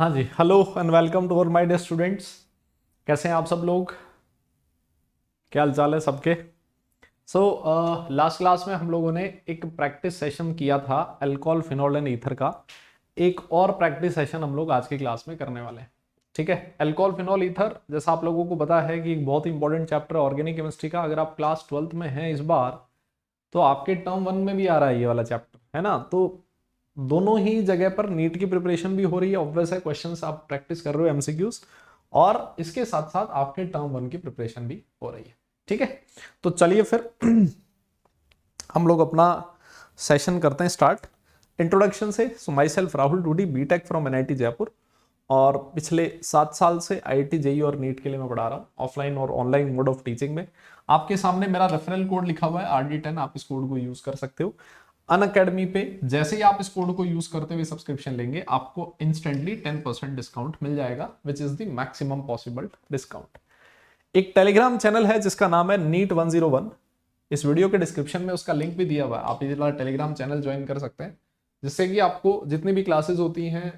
हाँ जी, hello and welcome to our my dear students. कैसे हैं आप सब लोग? क्या हाल चाल है सबके? लास्ट क्लास में हम लोगों ने एक प्रैक्टिस सेशन किया था अल्कोहल फिनोल एंड ईथर का। एक और प्रैक्टिस सेशन हम लोग आज की क्लास में करने वाले हैं। ठीक है, अल्कोहल फिनोल ईथर जैसा आप लोगों को पता है कि एक बहुत ही इंपॉर्टेंट चैप्टर है ऑर्गेनिक केमिस्ट्री का। अगर आप क्लास 12th में हैं इस बार तो आपके टर्म 1 में भी आ रहा है ये वाला चैप्टर, है ना। तो दोनों ही जगह पर नीट की प्रिपरेशन भी हो रही है, ऑब्वियस है, क्वेश्चंस आप प्रैक्टिस कर रहे हो एमसीक्यूज, और इसके साथ साथ आपके टर्म 1 की प्रिपरेशन भी हो रही है। ठीक है, तो चलिए फिर हम लोग अपना सेशन करते हैं स्टार्ट इंट्रोडक्शन से। सो माई सेल्फ राहुल टूडी, बीटेक फ्रॉम एनआईटी जयपुर, और पिछले 7 साल से आईआईटी जेई और नीट के लिए मैं पढ़ा रहा हूँ ऑफलाइन और ऑनलाइन मोड ऑफ टीचिंग में। आपके सामने मेरा रेफरल कोड लिखा हुआ है RD10, आप इस कोड को यूज कर सकते हो। अनअकैडमी पे जैसे ही आप इस कोड को यूज करते हुए सब्सक्रिप्शन लेंगे आपको इंस्टेंटली 10% डिस्काउंट मिल जाएगा, which is the maximum possible discount. एक टेलीग्राम चैनल है जिसका नाम है नीट 101। इस वीडियो के डिस्क्रिप्शन में उसका लिंक भी दिया हुआ है, आप ये टेलीग्राम चैनल ज्वाइन कर सकते हैं, जिससे कि आपको जितनी भी क्लासेस होती हैं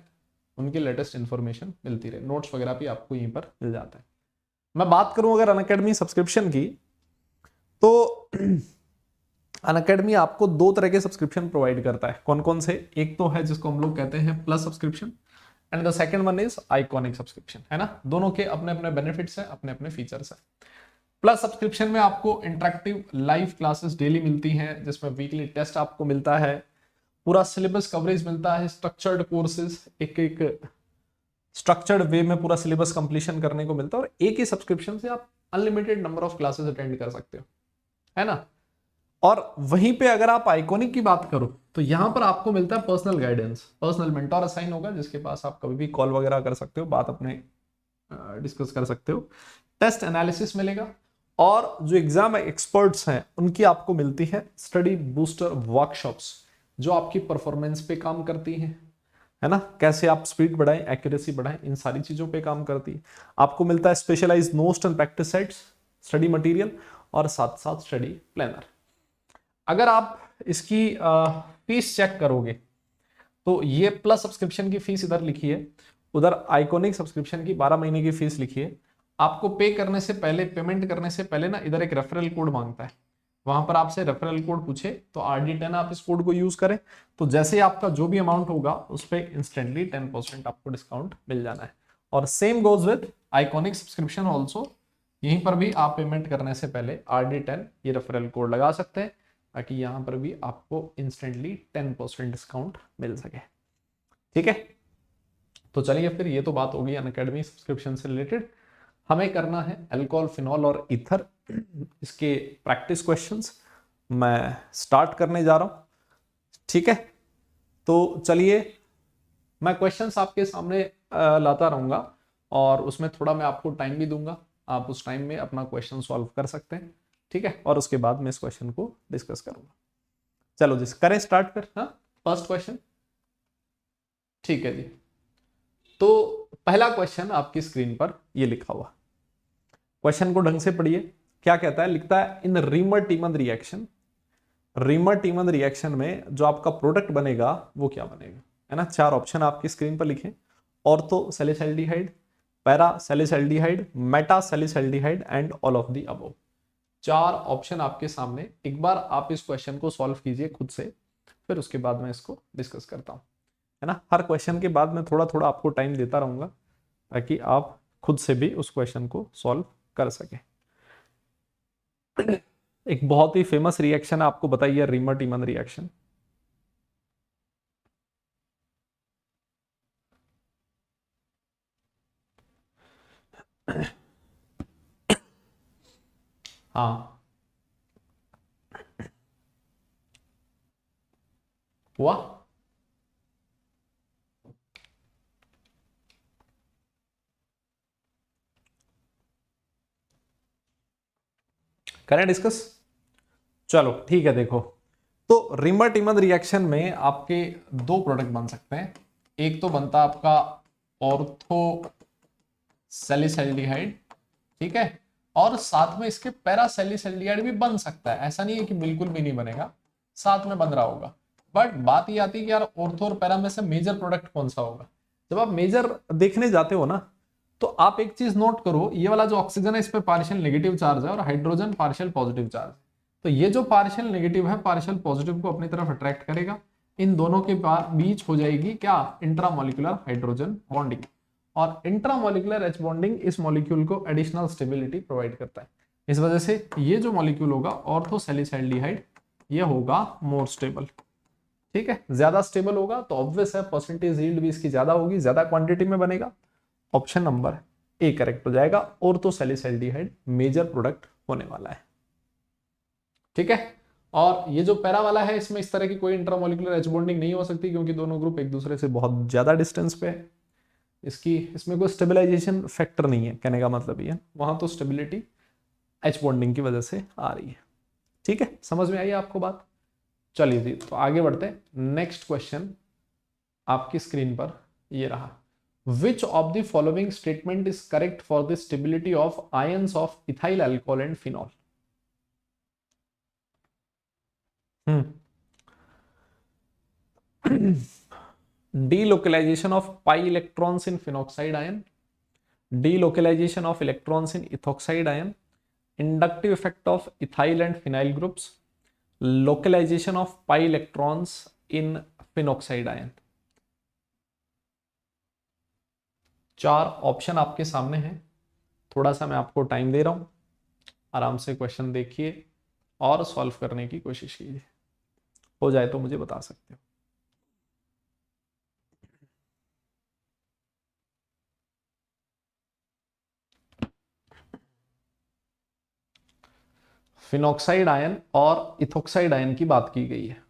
उनकी लेटेस्ट इन्फॉर्मेशन मिलती रहे, नोट्स वगैरह भी आपको यहीं पर मिल जाता है। मैं बात करूं अगर अनअकैडमी सब्सक्रिप्शन की, तो अनअकैडमी आपको दो तरह के सब्सक्रिप्शन प्रोवाइड करता है। कौन कौन से? एक तो है जिसको हम लोग कहते हैं plus subscription, and the second one is iconic subscription, है ना। दोनों के अपने अपने बेनिफिट्स हैं, अपने अपने फीचर्स हैं। प्लस सब्सक्रिप्शन में आपको इंटरेक्टिव लाइव क्लासेस डेली मिलती हैं, जिसमें वीकली टेस्ट आपको मिलता है, पूरा सिलेबस कवरेज मिलता है, स्ट्रक्चर्ड कोर्सेज एक एक स्ट्रक्चर्ड वे में पूरा सिलेबस कंप्लीशन करने को मिलता है, और एक ही सब्सक्रिप्शन से आप unlimited number of classes attend कर सकते हो, है ना। और वहीं पे अगर आप आइकॉनिक की बात करो तो यहां पर आपको मिलता है personal guidance, personal mentor assign होगा, जिसके पास आप कभी भी कॉल वगैरह कर सकते हो, बात अपने डिस्कस कर सकते हो, टेस्ट एनालिसिस मिलेगा, और जो एग्जाम एक्सपर्ट्स हैं उनकी आपको मिलती है स्टडी बूस्टर वर्कशॉप्स, जो आपकी परफॉर्मेंस पे काम करती हैं, है ना। कैसे आप स्पीड बढ़ाएं, एक्यूरेसी बढ़ाएं, इन सारी चीजों पे काम करती है। आपको मिलता है specialized notes and practice sets, study material, और साथ साथ स्टडी प्लानर। अगर आप इसकी फीस चेक करोगे तो ये प्लस सब्सक्रिप्शन की फीस इधर लिखी है, उधर आइकॉनिक सब्सक्रिप्शन की 12 महीने की फीस लिखी है। आपको पे करने से पहले, पेमेंट करने से पहले ना, इधर एक रेफरल कोड मांगता है, वहां पर आपसे रेफरल कोड पूछे तो RD10 आप इस कोड को यूज करें, तो जैसे आपका जो भी अमाउंट होगा उस पर इंस्टेंटली 10% आपको डिस्काउंट मिल जाना है। और same goes with iconic subscription also, यहीं पर भी आप पेमेंट करने से पहले RD10 ये रेफरल कोड लगा सकते हैं, ताकि यहां पर भी आपको इंस्टेंटली 10% डिस्काउंट मिल सके। ठीक है, तो चलिए फिर, ये तो बात होगी अनअकैडमी सब्सक्रिप्शन से रिलेटेड। हमें करना है अल्कोहल फिनॉल और ईथर, इसके प्रैक्टिस क्वेश्चंस मैं स्टार्ट करने जा रहा हूं। ठीक है, तो चलिए मैं क्वेश्चंस आपके सामने लाता रहूंगा, और उसमें थोड़ा मैं आपको टाइम भी दूंगा, आप उस टाइम में अपना क्वेश्चन सॉल्व कर सकते हैं। ठीक है, और उसके बाद मैं इस क्वेश्चन को डिस्कस करूंगा। चलो जी, करें स्टार्ट फिर। हाँ, फर्स्ट क्वेश्चन। ठीक है जी, तो पहला क्वेश्चन आपकी स्क्रीन पर ये लिखा हुआ, क्वेश्चन को ढंग से पढ़िए। क्या कहता है? लिखता है इन रीमर टीमन रिएक्शन, रीमर टीमन रिएक्शन में जो आपका प्रोडक्ट बनेगा वो क्या बनेगा, है ना। चार ऑप्शन आपकी स्क्रीन पर लिखे, ortho salicylaldehyde, para salicylaldehyde, meta salicylaldehyde and all of the above. चार ऑप्शन आपके सामने, एक बार आप इस क्वेश्चन को सॉल्व कीजिए खुद से, फिर उसके बाद मैं इसको डिस्कस करता हूं, है ना। हर क्वेश्चन के बाद मैं थोड़ा थोड़ा आपको टाइम देता रहूंगा, ताकि आप खुद से भी उस क्वेश्चन को सॉल्व कर सके। एक बहुत ही फेमस रिएक्शन है, आपको बताइए, रीमर टीमन रिएक्शन। हाँ, हुआ। करें डिस्कस? चलो ठीक है, देखो, तो रीमर टीमन रिएक्शन में आपके दो प्रोडक्ट बन सकते हैं। एक तो बनता है आपका ऑर्थो सैलिसल्डिहाइड, ठीक है, और साथ में इसके पैरा सैलिसल्डिहाइड भी बन सकता है, ऐसा नहीं है कि बिल्कुल भी नहीं बनेगा, साथ में बन रहा होगा। बट बात ये आती है कि यार ऑर्थो और पैरा में से मेजर प्रोडक्ट कौन सा होगा। जब आप मेजर देखने जाते हो ना, तो आप एक चीज नोट करो, ये वाला जो ऑक्सीजन है इस पे पार्शियल नेगेटिव चार्ज है और हाइड्रोजन पार्शियल पॉजिटिव चार्ज। तो ये जो पार्शियल नेगेटिव है पार्शियल पॉजिटिव को अपनी तरफ अट्रैक्ट करेगा, इन दोनों के बीच हो जाएगी क्या, इंट्रामोलिकुलर हाइड्रोजन बॉन्डिंग। और इंट्रामोलिकुलर एच बॉन्डिंग इस मॉलिक्यूल को एडिशनल स्टेबिलिटी प्रोवाइड करता है। इस वजह से ये जो मॉलिक्यूल होगा ऑर्थोसैलिसाइल्डिहाइड, ये होगा मोर स्टेबल। ठीक है, ज्यादा स्टेबल होगा तो ऑब्वियस है परसेंटेज यील्ड भी इसकी ज्यादा होगी, ज्यादा क्वांटिटी में बनेगा। ऑप्शन नंबर ए करेक्ट हो जाएगा, ऑर्थोसैलिसाइल्डिहाइड मेजर प्रोडक्ट होने वाला है। ठीक है, और ये जो पैरा वाला है इसमें इस तरह की कोई इंट्रामोलिकुलर एच बॉन्डिंग नहीं हो सकती क्योंकि दोनों ग्रुप एक दूसरे से बहुत ज्यादा डिस्टेंस पे है। इसमें कोई स्टेबलाइजेशन फैक्टर नहीं है, कहने का मतलब ये, वहां तो स्टेबिलिटी एच बॉन्डिंग की वजह से आ रही है। ठीक है, समझ में आई आपको बात? चलिए जी, तो आगे बढ़ते हैं। नेक्स्ट क्वेश्चन आपकी स्क्रीन पर ये रहा, विच of the following statement is correct for the stability of ions of ethyl alcohol and phenol? delocalization of pi electrons in phenoxide ion, delocalization of electrons in ethoxide ion, inductive effect of ethyl and phenyl groups, localization of pi electrons in phenoxide ion। चार option आपके सामने हैं, थोड़ा सा मैं आपको time दे रहा हूं, आराम से क्वेश्चन देखिए और सॉल्व करने की कोशिश कीजिए, हो जाए तो मुझे बता सकते हो। फिनॉक्साइड आयन और इथोक्साइड आयन की बात की गई है।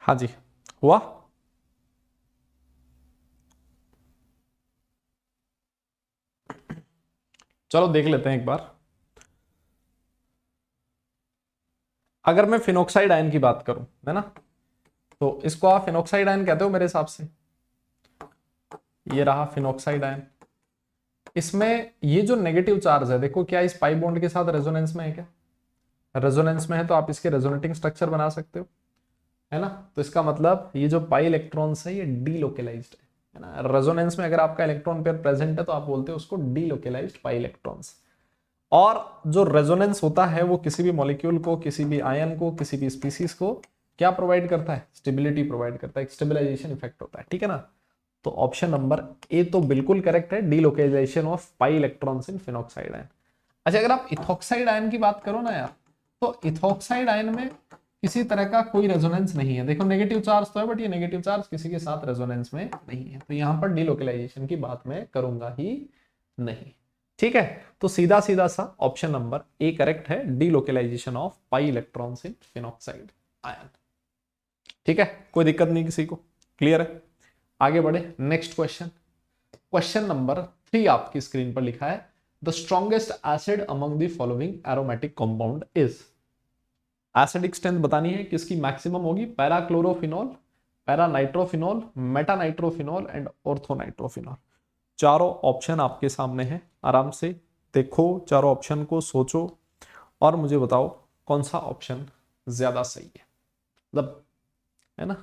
हाँ जी, हुआ। चलो देख लेते हैं एक बार। अगर मैं फिनॉक्साइड आयन की बात करूं, है ना, तो इसको आप फिनॉक्साइड आयन कहते हो मेरे हिसाब से। ये रहा फिनॉक्साइड आयन, इसमें ये जो नेगेटिव चार्ज है, देखो क्या इस पाई बॉन्ड के साथ रेजोनेंस में है क्या? रेजोनेंस में है तो आप इसके रेजोनेटिंग स्ट्रक्चर बना सकते हो, है ना। तो इसका मतलब ये जो पाई इलेक्ट्रॉन्स है ये डीलोकेलाइज्ड है ना। रेजोनेंस में अगर आपका इलेक्ट्रॉन पेयर प्रेजेंट है तो आप बोलते हो उसको डीलोकेलाइज्ड पाई इलेक्ट्रॉन्स। और जो रेजोनेंस होता है वो किसी भी मॉलिक्यूल को, किसी भी आयन को, किसी भी स्पीसीज को क्या प्रोवाइड करता है? स्टेबिलिटी प्रोवाइड करता है, स्टेबिलाईजेशन इफेक्ट होता है। ठीक है ना, तो ऑप्शन नंबर ए तो बिल्कुल करेक्ट है, delocalisation of pi electrons in phenoxide ion. अच्छा, अगर आप इथॉक्साइड आयन की बात करो ना यार, तो इथॉक्साइड आयन में किसी तरह का कोई रेजोनेंस नहीं है। देखो नेगेटिव चार्ज तो है बट ये नेगेटिव चार्ज किसी के साथ रेजोनेंस में नहीं है, तो यहां पर डीलोकेलाइजेशन की बात मैं करूंगा ही नहीं। ठीक है, तो सीधा सीधा सा ऑप्शन नंबर ए करेक्ट है, delocalisation of pi electrons in phenoxide ion. ठीक है, कोई दिक्कत नहीं किसी को, क्लियर है? आगे बढ़े, नेक्स्ट क्वेश्चन। क्वेश्चन नंबर 3 आपकी स्क्रीन पर लिखा है, the strongest acid among the following aromatic compound is. Acidic strength बतानी है, किसकी मैक्सिमम होगी? Para chlorophenol, para nitrophenol, Meta nitrophenol and orthonitrophenol. चारों ऑप्शन आपके सामने हैं, आराम से देखो चारों ऑप्शन को, सोचो और मुझे बताओ कौन सा ऑप्शन ज्यादा सही है, मतलब, है ना।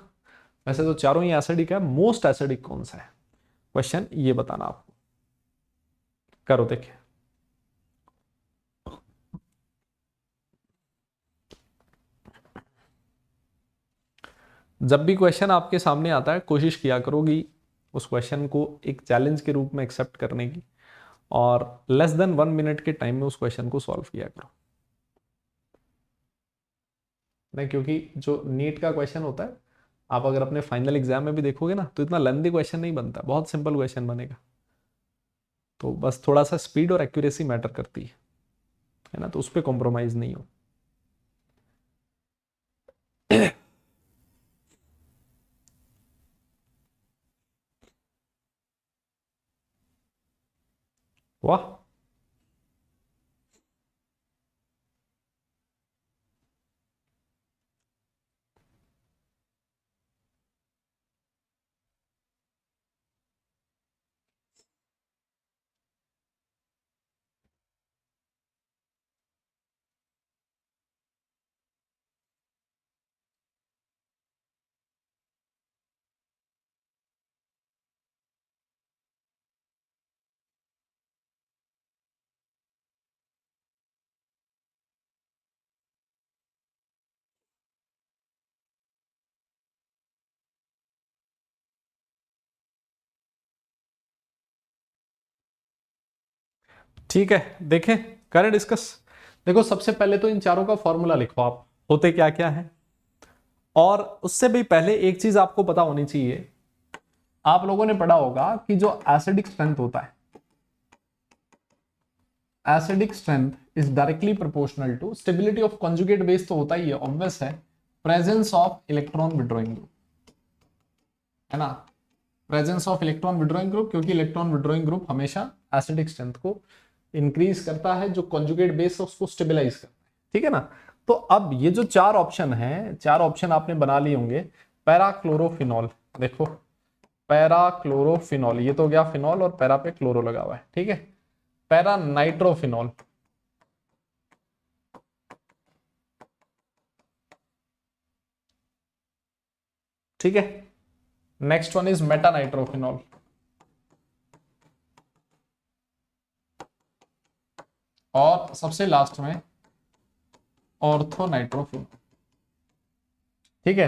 वैसे तो चारों ही एसिडिक है, मोस्ट एसिडिक कौन सा है, क्वेश्चन ये बताना आपको। करो देखिए। जब भी क्वेश्चन आपके सामने आता है कोशिश किया करोगी उस क्वेश्चन को एक चैलेंज के रूप में एक्सेप्ट करने की, और लेस देन 1 मिनट के टाइम में उस क्वेश्चन को सॉल्व किया करो। नहीं, क्योंकि जो नीट का क्वेश्चन होता है, आप अगर अपने फाइनल एग्जाम में भी देखोगे ना तो इतना लेंथी क्वेश्चन नहीं बनता, बहुत सिंपल क्वेश्चन बनेगा। तो बस थोड़ा सा स्पीड और एक्यूरेसी मैटर करती है ना, तो उस पर कॉम्प्रोमाइज नहीं हो। वाह, ठीक है, देखें, करें डिस्कस। देखो सबसे पहले तो इन चारों का फॉर्मूला लिखो आप, होते क्या क्या है। और उससे भी पहले एक चीज आपको पता होनी चाहिए, आप लोगों ने पढ़ा होगा कि जो एसिडिक स्ट्रेंथ होता है, acidic strength is directly proportional to stability of conjugate base, तो होता ही है, ऑब्वियस है, presence of electron withdrawing group, है ना, presence of electron withdrawing group, क्योंकि इलेक्ट्रॉन विड्रॉइंग ग्रुप हमेशा एसिडिक स्ट्रेंथ को इंक्रीज करता है, जो कॉन्जुगेट बेस है उसको स्टेबलाइज करता है, ठीक है ना। तो अब ये जो चार ऑप्शन है, चार ऑप्शन आपने बना लिए होंगे। पैराक्लोरोफिनॉल, देखो पैराक्लोरोफिनॉल, ये तो गया फिनॉल और पैरा पे क्लोरो लगा हुआ है, ठीक है। पैरा नाइट्रोफिनॉल, ठीक है। Next one is Meta nitrophenol, और सबसे लास्ट में ऑर्थो नाइट्रोफिनॉल, ठीक है।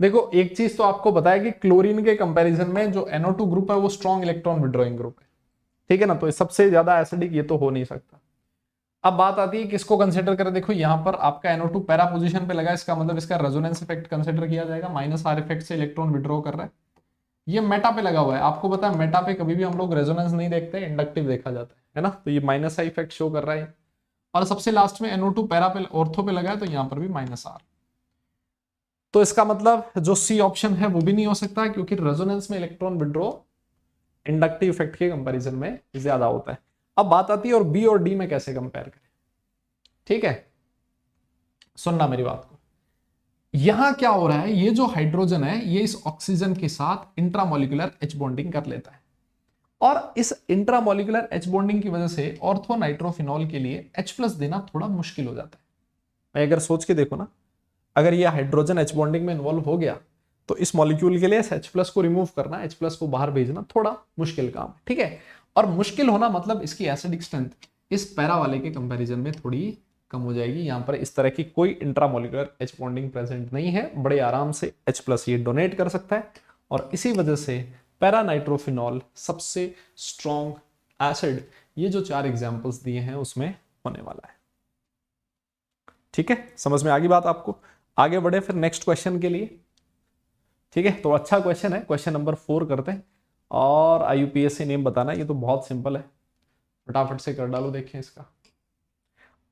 देखो एक चीज तो आपको पता है कि क्लोरीन के कंपैरिजन में जो NO2 ग्रुप है वो स्ट्रॉन्ग इलेक्ट्रॉन विड्रॉइंग ग्रुप है, ठीक है ना, तो सबसे ज्यादा एसिडिक ये तो हो नहीं सकता। अब बात आती है किसको कंसिडर करें, देखो यहां पर आपका NO2 पैरा पोजीशन पे लगा है, इसका मतलब इसका रेजोनेंस इफेक्ट कंसिडर किया जाएगा, -R इफेक्ट से इलेक्ट्रॉन विड्रॉ कर रहा है। ये मेटा पे लगा हुआ है, आपको पता है मेटा पे कभी भी हम लोग रेजोनेंस नहीं देखते, इंडक्टिव देखा जाता है ना, तो ये -I इफेक्ट शो कर रहा है। और सबसे लास्ट में NO2 पैरा पे ऑर्थो पे लगा है, तो यहां पर भी -R। तो इसका मतलब जो सी ऑप्शन है वो भी नहीं हो सकता, क्योंकि रेजोनेंस में इलेक्ट्रॉन विड्रॉ इंडक्टिव इफेक्ट के कंपैरिजन में ज्यादा होता है। अब बात आती है और बी और डी में कैसे कंपेयर करें, ठीक है, सुनना मेरी बात को। यहां क्या हो रहा है, ये जो हाइड्रोजन है ये इस ऑक्सीजन के साथ इंट्रामोलिकुलर एच बॉन्डिंग कर लेता है, और इस इंट्रामोलिकुलर एच बॉन्डिंग की वजह से ऑर्थो नाइट्रोफिनॉल के लिए H+ देना थोड़ा मुश्किल हो जाता है। मैं अगर सोच के देखो ना, अगर ये हाइड्रोजन एच बॉन्डिंग में इन्वॉल्व हो गया तो इस मॉलिक्यूल के लिए H+ को रिमूव करना, H+ को बाहर भेजना थोड़ा मुश्किल काम है, ठीक है। और मुश्किल होना मतलब इसकी एसिडिक स्ट्रेंथ इस पैरा वाले के कंपैरिजन में थोड़ी कम हो जाएगी। यहां पर इस तरह की कोई इंट्रामोलिकुलर एच बॉन्डिंग प्रेजेंट नहीं है, बड़े आराम से H+ ये डोनेट कर सकता है, और इसी वजह से पैरा नाइट्रोफिनॉल सबसे स्ट्रॉन्ग एसिड, ये जो चार एग्जाम्पल्स दिए हैं उसमें होने वाला है, ठीक है। समझ में आ गई बात आपको। आगे बढ़े फिर नेक्स्ट क्वेश्चन के लिए, ठीक है। तो अच्छा क्वेश्चन है, क्वेश्चन नंबर 4 करते हैं, और IUPAC नेम बताना है, ये तो बहुत सिंपल है, फटाफट से कर डालो, देखें इसका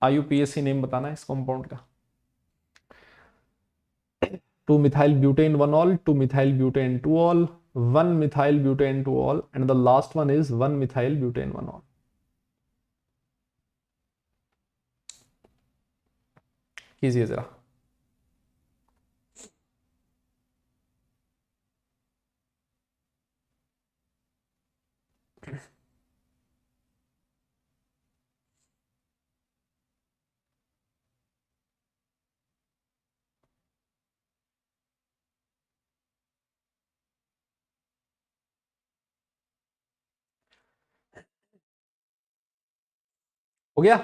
IUPAC नेम बताना है इस कंपाउंड का। 2 methyl butane 1 all, 2 methyl butane 2 all, 1 methyl butane 2 all, and the last one is 1 methyl butane 1 all. कीजिए जरा। हो गया,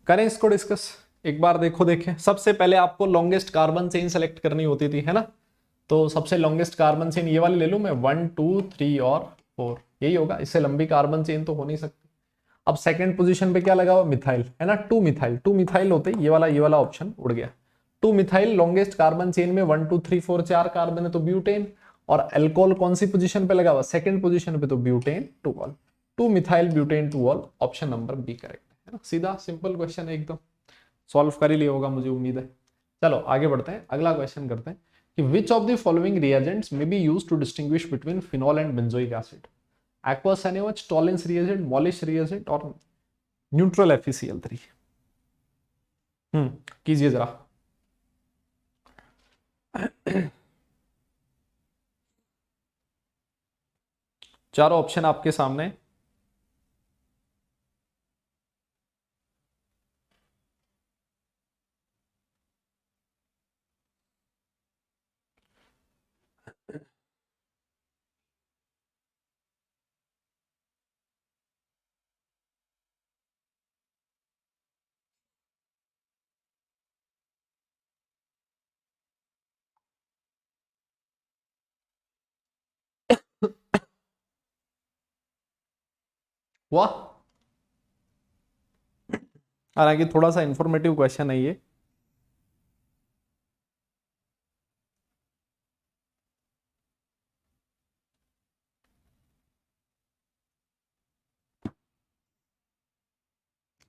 करें इसको डिस्कस एक बार। देखो देखें, सबसे पहले आपको लॉन्गेस्ट कार्बन चेन सेलेक्ट करनी होती थी, है ना। तो सबसे लॉन्गेस्ट कार्बन चेन ये वाली ले लूं मैं, 1 2 3 और 4, यही होगा, इससे लंबी कार्बन चेन तो हो नहीं सकती। अब सेकंड पोजीशन पे क्या लगा हुआ, मिथाइल, है ना, 2 मिथाइल, 2 मिथाइल होते ये वाला ऑप्शन उड़ गया। 2 मिथाइल लॉन्गेस्ट कार्बन चेन में 1 2 3 4 चार कार्बन है तो ब्यूटेन, और अल्कोहल कौन सी पोजीशन पे लगा हुआ, सेकंड पोजीशन पे, तो butane 2 ol, 2 methyl butane 2 ol, option number B correct है ना। सीधा सिंपल क्वेश्चन है एकदम, सॉल्व कर ही लिया होगा मुझे उम्मीद है। चलो आगे बढ़ते हैं, अगला क्वेश्चन करते हैं कि which of the following reagents may be used to distinguish between phenol and benzoic acid, aqueous NaOH, Tollens reagent, Molisch reagent, और न्यूट्रल FeCl3। कीजिए जरा। चारों ऑप्शन आपके सामने। वाह, हालांकि थोड़ा सा इंफॉर्मेटिव क्वेश्चन है ये।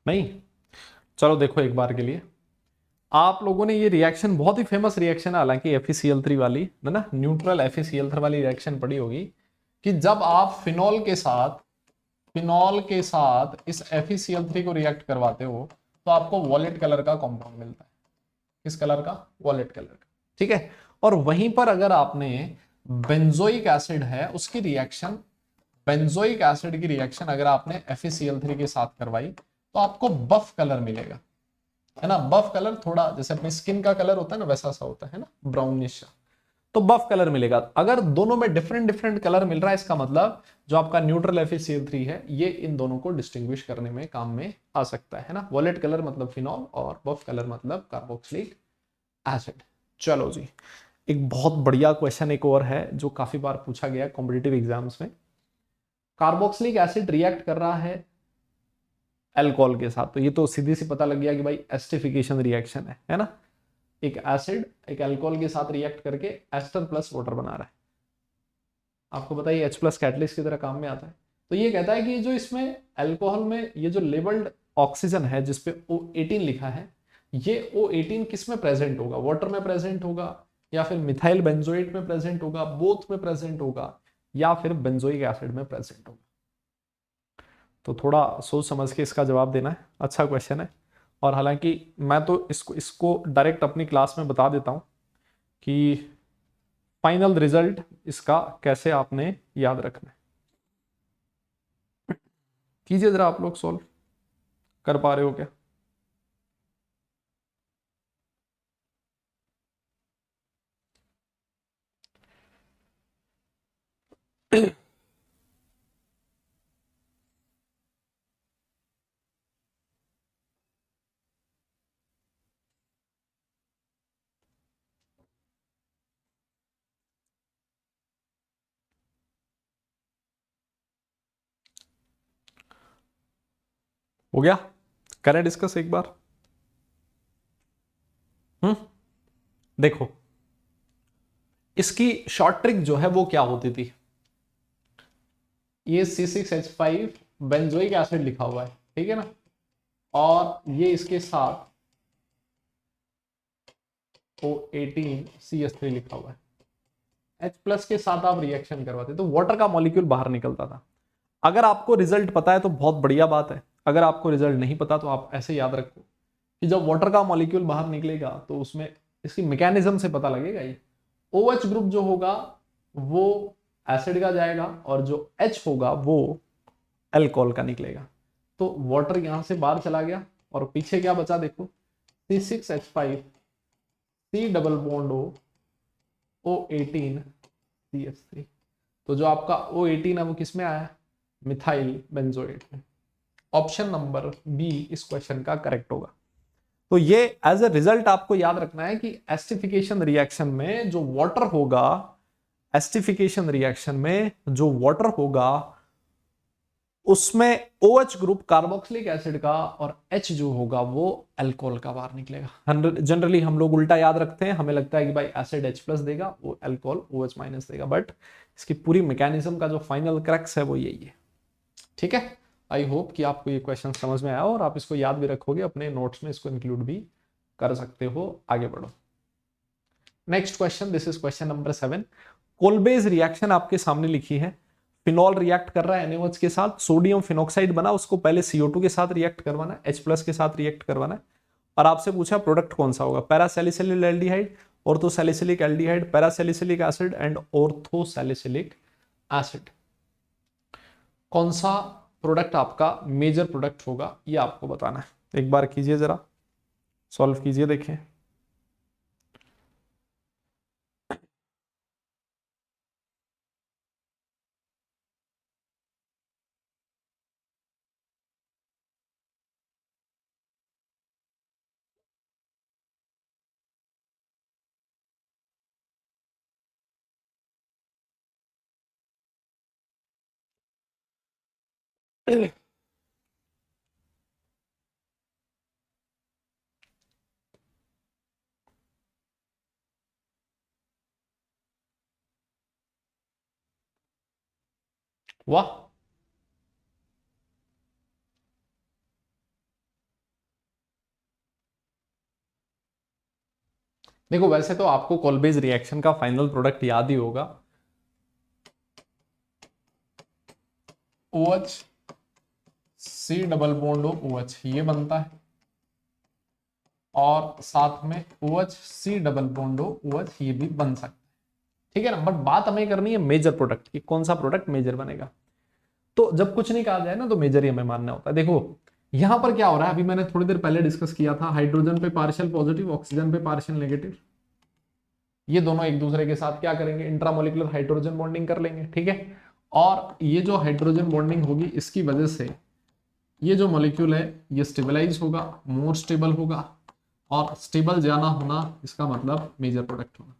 नहीं, चलो देखो एक बार के लिए, आप लोगों ने ये रिएक्शन, बहुत ही फेमस रिएक्शन है हालांकि, FeCl3 वाली है ना, न्यूट्रल FeCl3 वाली रिएक्शन पढ़ी होगी, कि जब आप फिनॉल के साथ इस FeCl3 को रिएक्ट करवाते हो तो आपको वॉलेट कलर का कंपाउंड मिलता है। किस कलर का? वॉलेट कलर का। ठीक है। और वहीं पर अगर आपने बेंजोइक एसिड है उसकी रिएक्शन, बेंजोइक एसिड की रिएक्शन अगर आपने FeCl3 के साथ करवाई तो आपको बफ कलर मिलेगा, है ना। बफ कलर थोड़ा जैसे अपनी स्किन का कलर होता है ना, वैसा सा होता है ना, ब्राउनिश। तो बफ कलर मिलेगा। अगर दोनों में डिफरेंट डिफरेंट कलर मिल रहा है, इसका मतलब जो आपका न्यूट्रल FeCl3 है ये इन दोनों को डिस्टिंग्विश करने में काम में आ सकता है ना। वॉलेट कलर मतलब फिनॉल और बफ कलर मतलब कार्बोक्सिलिक एसिड। चलो जी, एक बहुत बढ़िया क्वेश्चन एक और है जो काफी बार पूछा गया कॉम्पिटिटिव एग्जाम्स में। कार्बोक्सिलिक एसिड रिएक्ट कर रहा है अल्कोहल के साथ, तो ये तो सीधी सी पता लग गया कि भाई एस्टिफिकेशन रिएक्शन है ना। एक एसिड एक अल्कोहल के साथ रिएक्ट करके एस्टर प्लस वाटर बना रहा है। आपको बताइए H प्लस कैटलिस्ट की तरह काम में आता है। तो ये कहता है कि जो इसमें अल्कोहल में ये जो लेबल्ड ऑक्सीजन है जिसपे O18 लिखा है, ये O18 किस में प्रेजेंट होगा? वाटर में प्रेजेंट होगा, या फिर मिथाइल बेंजोएट में प्रेजेंट होगा, बोथ में प्रेजेंट होगा, या फिर बेंजोइक एसिड में प्रेजेंट होगा? तो थोड़ा सोच समझ के इसका जवाब देना है। अच्छा क्वेश्चन है, और हालांकि मैं तो इसको इसको डायरेक्ट अपनी क्लास में बता देता हूं कि फाइनल रिजल्ट इसका कैसे आपने याद रखना है। कीजिए जरा आप लोग, सॉल्व कर पा रहे हो क्या? हो गया? करें डिस्कस एक बार? हम्म। देखो, इसकी शॉर्ट ट्रिक जो है वो क्या होती थी, ये C6H5 बेंजोइक एसिड लिखा हुआ है, ठीक है ना, और ये इसके साथ O18CH3 लिखा हुआ है। H प्लस के साथ आप रिएक्शन करवाते तो वाटर का मॉलिक्यूल बाहर निकलता था। अगर आपको रिजल्ट पता है तो बहुत बढ़िया बात है, अगर आपको रिजल्ट नहीं पता तो आप ऐसे याद रखो कि जब वाटर का मॉलिक्यूल बाहर निकलेगा तो उसमें इसकी मैकेनिज्म से पता लगेगा। ये OH ग्रुप जो होगा वो एसिड का जाएगा, और जो H होगा वो अल्कोहल का निकलेगा। तो वाटर यहां से बाहर चला गया, और पीछे क्या बचा देखो, C6H5 C double bond O18CH3। तो जो आपका O18 है वो किस में आया? मिथाइल बेंजोएट में। ऑप्शन नंबर बी इस क्वेश्चन का करेक्ट होगा। तो ये एज ए रिजल्ट आपको याद रखना है कि एस्टिफिकेशन रिएक्शन में जो वाटर होगा, एस्टिफिकेशन रिएक्शन में जो वाटर होगा उसमें OH ग्रुप कार्बोक्सिलिक एसिड का, और H जो होगा वो अल्कोहल का बाहर निकलेगा। जनरली हम लोग उल्टा याद रखते हैं, हमें लगता है कि भाई एसिड H प्लस देगा, वो अल्कोहल OH माइनस देगा, बट इसकी पूरी मैकेनिज्म का जो फाइनल क्रक्स है वो यही है। ठीक है, आई होप कि आपको ये क्वेश्चन समझ में आया और आप इसको याद भी रखोगे, अपने नोट्स में इसको इंक्लूड भी कर सकते हो। आगे बढ़ो। Next question, this is question number 7। Kolbe's reaction आपके सामने लिखी है। फिनॉल रिएक्ट कर रहा है NaOH के साथ, सोडियम फिनॉक्साइड बना, उसको पहले CO2 के साथ रिएक्ट करवाना है, H प्लस के साथ रिएक्ट करवाना है, और आपसे पूछा प्रोडक्ट कौन सा होगा, para salicylic aldehyde, ortho salicylic aldehyde, para salicylic acid and ortho salicylic acid. कौन सा प्रोडक्ट आपका मेजर प्रोडक्ट होगा ये आपको बताना है। एक बार कीजिए जरा, सॉल्व कीजिए, देखें। वाह, देखो वैसे तो आपको कोलबेज रिएक्शन का फाइनल प्रोडक्ट याद ही होगा, OH C double bond OH ये बनता है, और साथ में OH C double bond OH ये भी बन सकता है, ठीक है ना। बट बात हमें करनी है मेजर प्रोडक्ट की, कौन सा प्रोडक्ट मेजर बनेगा। तो जब कुछ नहीं कहा जाए ना तो मेजर ही हमें मानना होता है। देखो यहां पर क्या हो रहा है, अभी मैंने थोड़ी देर पहले डिस्कस किया था, हाइड्रोजन पे पार्शियल पॉजिटिव, ऑक्सीजन पे पार्शियल नेगेटिव, ये दोनों एक दूसरे के साथ क्या करेंगे, इंट्रामोलिकुलर हाइड्रोजन बॉन्डिंग कर लेंगे, ठीक है। और ये जो हाइड्रोजन बॉन्डिंग होगी इसकी वजह से ये जो मॉलिक्यूल है ये स्टेबलाइज होगा, मोर स्टेबल होगा, और स्टेबल जाना होना इसका मतलब मेजर प्रोडक्ट होना।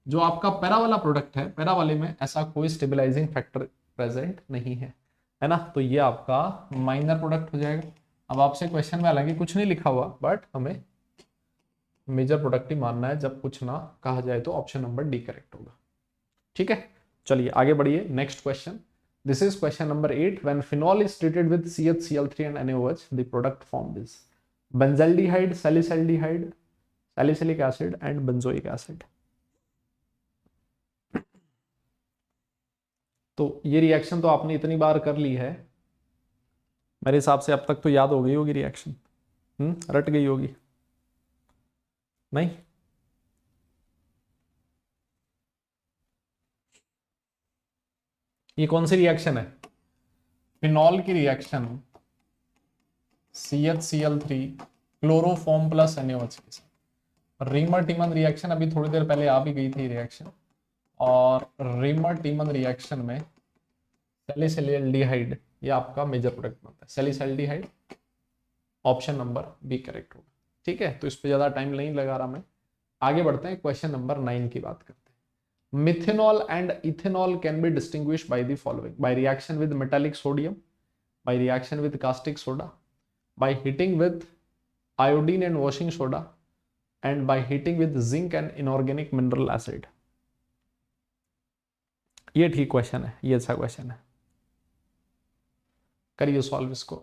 जो आपका पैरा वाला प्रोडक्ट है, पैरा वाले में ऐसा कोई स्टेबलाइजिंग फैक्टर प्रेजेंट नहीं है ना, तो ये आपका माइनर प्रोडक्ट हो जाएगा। अब आपसे क्वेश्चन में हालांकि कुछ नहीं लिखा हुआ, बट हमें मेजर प्रोडक्ट ही मानना है, जब कुछ ना कहा जाए तो ऑप्शन नंबर डी करेक्ट होगा, ठीक है। चलिए आगे बढ़िए, next question, this is question number 8, when phenol is treated with CHCl3 and NaOH the product formed is benzaldehyde, salicylaldehyde, salicylic acid and benzoic acid. तो ये रिएक्शन तो आपने इतनी बार कर ली है, मेरे हिसाब से अब तक तो याद हो गई होगी रिएक्शन, रट गई होगी नहीं। ये कौन सी रिएक्शन है, फिनॉल की reaction CHCl3 chloroform plus NaOH के साथ। रीमर टीमन रिएक्शन अभी थोड़ी देर पहले आ भी गई थी रिएक्शन, और रीमर टीमन रिएक्शन में सैलिसिल्डिहाइड ये आपका मेजर प्रोडक्ट बनता है, सैलिसिल्डिहाइड, ऑप्शन नंबर बी करेक्ट होगा, ठीक है। तो इस पे ज्यादा टाइम नहीं लगा रहा मैं, आगे बढ़ते हैं, क्वेश्चन नंबर 9 की बात करते हैं। Methanol and ethanol can be distinguish by the following, by reaction with metallic sodium, by reaction with caustic soda, by heating with iodine and washing soda, and by heating with zinc and inorganic mineral acid. ये ठीक question है, ये अच्छा question है, करिए solve इसको।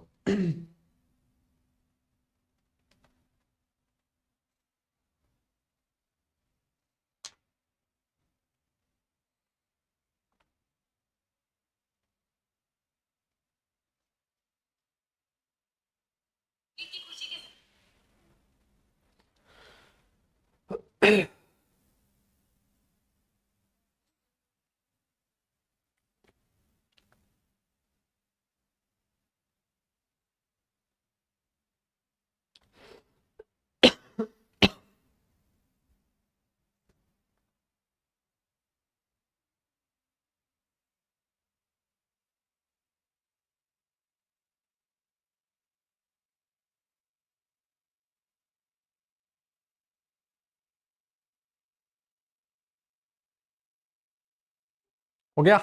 हो गया।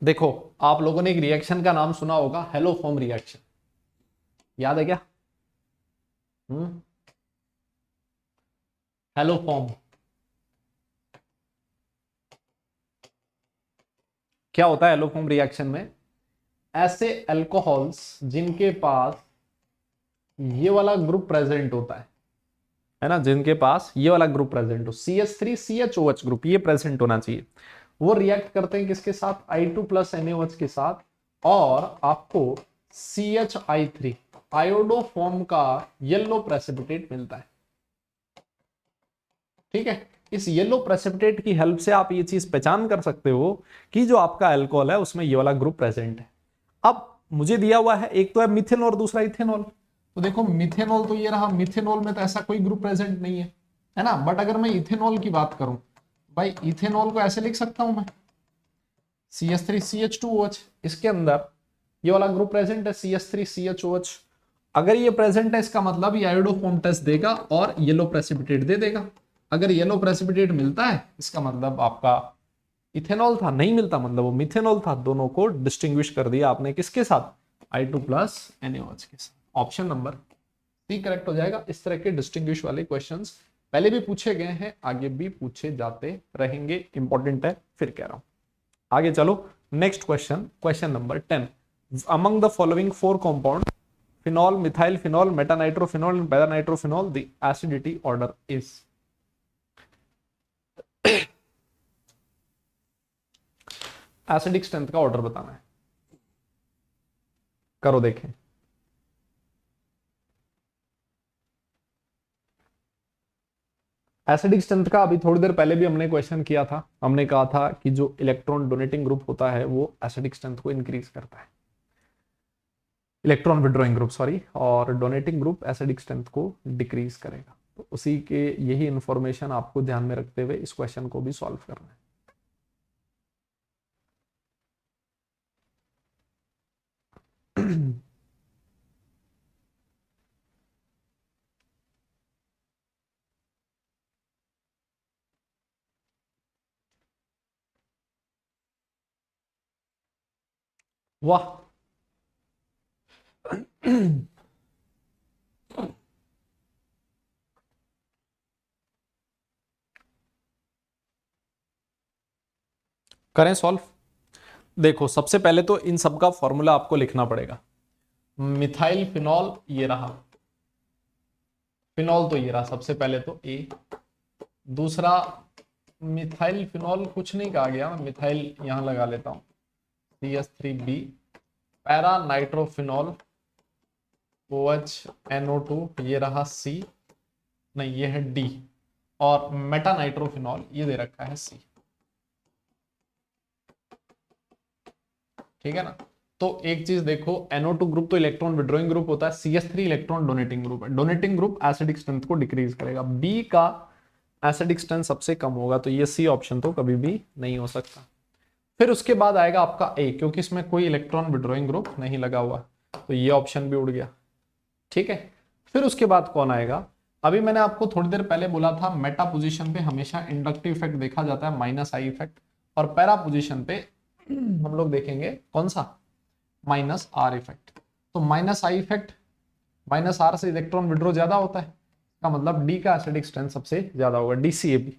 देखो आप लोगों ने एक रिएक्शन का नाम सुना होगा, हेलोफॉर्म रिएक्शन, याद है क्या, हेलोफॉर्म क्या होता है। हेलोफॉर्म रिएक्शन में ऐसे अल्कोहल्स जिनके पास ये वाला ग्रुप प्रेजेंट होता है ना, जिनके पास ये वाला ग्रुप प्रेजेंट हो, CH3CHOH ग्रुप ये प्रेजेंट होना चाहिए, वो रिएक्ट करते हैं किसके साथ, I2 प्लस NaOH के साथ, और आपको CHI3 आयोडोफॉर्म का येलो प्रेसिपिटेट मिलता है, ठीक है। इस येलो प्रेसिपिटेट की हेल्प से आप ये चीज पहचान कर सकते हो कि जो आपका अल्कोहल है उसमें ये वाला ग्रुप प्रेजेंट है। अब मुझे दिया हुआ है एक तो है मिथेन और दूसरा इथेनॉल, तो देखो मिथेनॉल तो ये रहा, मिथेनॉल में तो ऐसा कोई ग्रुप प्रेजेंट नहीं है ना। बट अगर मैं इथेनॉल की बात करूं, भाई इथेनॉल को ऐसे लिख सकता हूं मैं, CH3CH2OH, इसके अंदर ये वाला ग्रुप प्रेजेंट है CH3CHOH। अगर ये प्रेजेंट है इसका मतलब ये आयोडोफॉर्म टेस्ट देगा और येलो प्रेसिपिटेट दे देगा। अगर येलो प्रेसिपिटेट मिलता है इसका मतलब आपका इथेनॉल था, नहीं मिलता मतलब वो मिथेनॉल था। दोनों को डिस्टिंग्विश कर दिया आपने किसके साथ, I2 प्लस NaOH के साथ। ऑप्शन नंबर सी करेक्ट हो जाएगा। इस तरह के डिस्टिंग्विश वाले क्वेश्चंस पहले भी पूछे गए हैं, आगे भी पूछे जाते रहेंगे, इंपॉर्टेंट है, फिर कह रहा हूं। आगे चलो, next question, question number 10। Among the following 4 compound phenol, methyl phenol, meta nitrophenol and para nitrophenol, the acidity order is. Acidic strength का ऑर्डर बताना है, करो देखें। एसिडिक स्ट्रेंथ का अभी थोड़ी देर पहले भी हमने क्वेश्चन किया था, हमने कहा था कि जो इलेक्ट्रॉन डोनेटिंग ग्रुप होता है वो एसिडिक स्ट्रेंथ को इंक्रीज करता है, इलेक्ट्रॉन विड्रॉइंग ग्रुप सॉरी, और डोनेटिंग ग्रुप एसिडिक स्ट्रेंथ को डिक्रीज करेगा। तो उसी के यही इंफॉर्मेशन आपको ध्यान में रखते हुए इस क्वेश्चन को भी सॉल्व करना है। वाह, करें सॉल्व। देखो सबसे पहले तो इन सब का फॉर्मूला आपको लिखना पड़ेगा। मिथाइल फिनॉल ये रहा, फिनॉल तो ये रहा सबसे पहले तो ए। दूसरा मिथाइल फिनॉल कुछ नहीं कहा गया, मिथाइल यहां लगा लेता हूं, CH3B। Para nitrophenol OH NO2 ये रहा C, नहीं ये है D। और मेटा नाइट्रोफिनॉल ये दे रखा है C। ठीक है ना। तो एक चीज देखो, NO2 ग्रुप तो इलेक्ट्रॉन विड्रॉइंग ग्रुप होता है, CH3 इलेक्ट्रॉन डोनेटिंग ग्रुप है। डोनेटिंग ग्रुप एसिडिक स्ट्रेंथ को डिक्रीज करेगा, B का एसिडिक स्ट्रेंथ सबसे कम होगा, तो ये C ऑप्शन तो कभी भी नहीं हो सकता। फिर उसके बाद आएगा आपका A, क्योंकि इसमें कोई इलेक्ट्रॉन विड्रॉइंग ग्रुप नहीं लगा हुआ, तो ये ऑप्शन भी उड़ गया। ठीक है, फिर उसके बाद कौन आएगा, अभी मैंने आपको थोड़ी देर पहले बोला था मेटा पोजीशन पे हमेशा इंडक्टिव इफेक्ट देखा जाता है, -I इफेक्ट, और पैरा पोजीशन पे हम लोग देखेंगे कौन सा, -R इफेक्ट। तो -I इफेक्ट, -R से इलेक्ट्रॉन विड्रॉ ज्यादा होता है, इसका मतलब D का एसिडिक स्ट्रेंथ सबसे ज्यादा होगा, DCAB।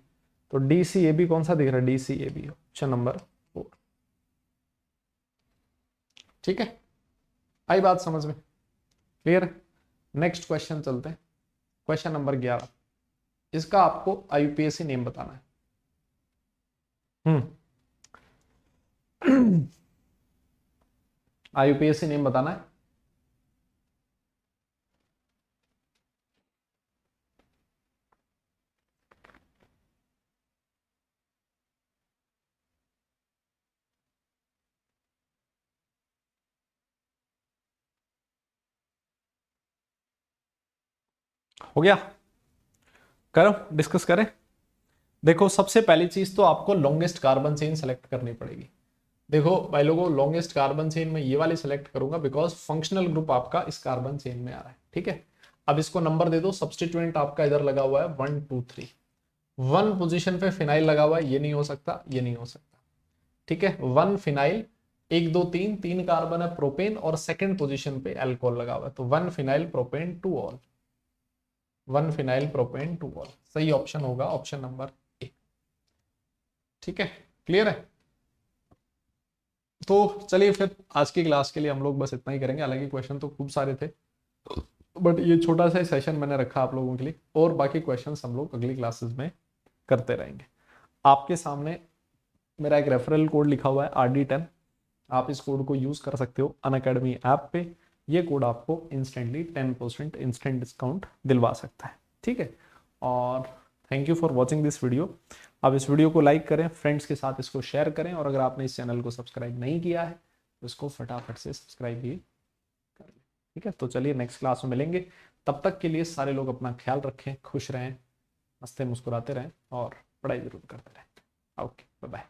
तो DCAB कौन सा दिख रहा है, DCAB ऑप्शन नंबर 4। ठीक है, आई बात समझ में, क्लियर। नेक्स्ट क्वेश्चन चलते हैं, क्वेश्चन नंबर 11। इसका आपको IUPAC नेम बताना है। IUPAC नेम बताना है। हो गया, करो डिस्कस करें। देखो सबसे पहली चीज तो आपको लॉन्गेस्ट कार्बन चेन सेलेक्ट करनी पड़ेगी। देखो भाई लोगों, लॉन्गेस्ट कार्बन चेन में ये वाली सेलेक्ट करूंगा बिकॉज फंक्शनल ग्रुप आपका इस कार्बन चेन में आ रहा है। ठीक है, अब इसको नंबर दे दो, सब्सटीट्यूएंट आपका इधर लगा हुआ है 1 2 3, 1 पोजीशन पे फिनाइल लगा हुआ है, ये नहीं हो सकता, ये नहीं हो सकता। ठीक है, 1 फिनाइल, 1 2 3, 3 कार्बन है प्रोपेन, और सेकंड पोजीशन पे अल्कोहल लगा हुआ है, तो 1 phenyl propane 2 all, 1 phenyl propane 2 all, सही ऑप्शन होगा ऑप्शन नंबर ए। ठीक है, क्लियर है। तो चलिए फिर आज की क्लास के लिए हम लोग बस इतना ही करेंगे, हालांकि क्वेश्चन तो खूब सारे थे, बट ये छोटा सा सेशन मैंने रखा आप लोगों के लिए, और बाकी क्वेश्चंस हम लोग अगली क्लासेस में करते रहेंगे। आपके सामने मेरा एक रेफरल कोड लिखा हुआ है RD10, आप इस कोड को यूज कर सकते हो अनअकैडमी ऐप पे, ये कोड आपको इंस्टेंटली 10% इंस्टेंट डिस्काउंट दिलवा सकता है। ठीक है, और thank you for watching this video. आप इस वीडियो को लाइक करें, फ्रेंड्स के साथ इसको शेयर करें, और अगर आपने इस चैनल को सब्सक्राइब नहीं किया है तो इसको फटाफट से सब्सक्राइब भी कर लें। ठीक है, तो चलिए नेक्स्ट क्लास में मिलेंगे, तब तक के लिए सारे लोग अपना ख्याल रखें, खुश रहें, हंसते मुस्कुराते रहें, और पढ़ाई जरूर करते रहें। Okay, bye bye.